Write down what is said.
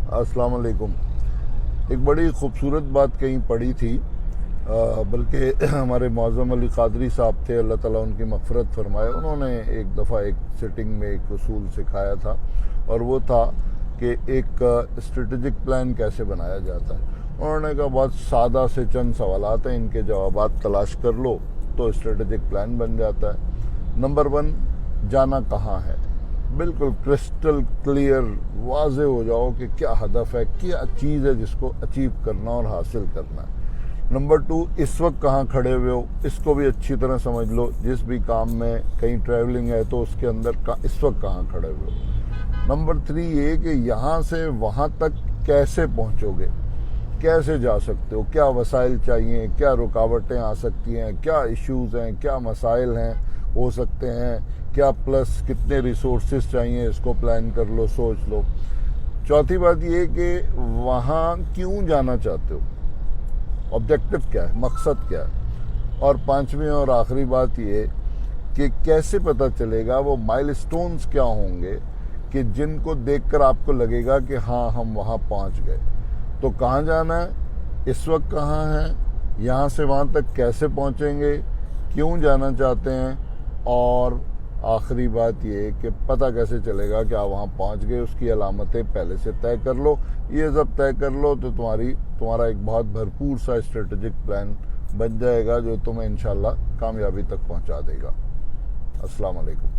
अस्सलाम वालेकुम। एक बड़ी खूबसूरत बात कहीं पढ़ी थी, बल्कि हमारे मौज़म अली क़ादरी साहब थे, अल्लाह ताला उनकी मग़फ़िरत फरमाए। उन्होंने एक दफ़ा एक सिटिंग में एक उसूल सिखाया था, और वो था कि एक स्ट्रेटजिक प्लान कैसे बनाया जाता है। उन्होंने कहा बहुत सादा से चंद सवालात हैं, इनके जवाबात तलाश कर लो तो स्ट्रेटजिक प्लान बन जाता है। नंबर 1, जाना कहाँ है। बिल्कुल क्रिस्टल क्लियर वाज़े हो जाओ कि क्या हदफ है, क्या चीज़ है जिसको अचीव करना और हासिल करना है। नंबर 2, इस वक्त कहाँ खड़े हुए हो, इसको भी अच्छी तरह समझ लो। जिस भी काम में कहीं ट्रैवलिंग है तो उसके अंदर इस वक्त कहाँ खड़े हुए हो। नंबर 3 ये कि यहाँ से वहाँ तक कैसे पहुँचोगे, कैसे जा सकते हो, क्या वसाइल चाहिए, क्या रुकावटें आ सकती हैं, क्या इश्यूज़ हैं, क्या मसाइल हैं हो सकते हैं, क्या प्लस कितने रिसोर्सेज चाहिए, इसको प्लान कर लो, सोच लो। चौथी बात ये कि वहाँ क्यों जाना चाहते हो, ऑब्जेक्टिव क्या है, मकसद क्या है। और पांचवी और आखिरी बात ये कि कैसे पता चलेगा, वो माइलस्टोन्स क्या होंगे कि जिनको देखकर आपको लगेगा कि हाँ हम वहाँ पहुँच गए। तो कहाँ जाना है, इस वक्त कहाँ है, यहाँ से वहाँ तक कैसे पहुँचेंगे, क्यों जाना चाहते हैं, और आखिरी बात ये कि पता कैसे चलेगा कि आप वहाँ पहुँच गए। उसकी अलामतें पहले से तय कर लो। ये सब तय कर लो तो तुम्हारा एक बहुत भरपूर सा स्ट्रेटजिक प्लान बन जाएगा, जो तुम्हें इंशाल्लाह कामयाबी तक पहुँचा देगा। अस्सलाम वालेकुम।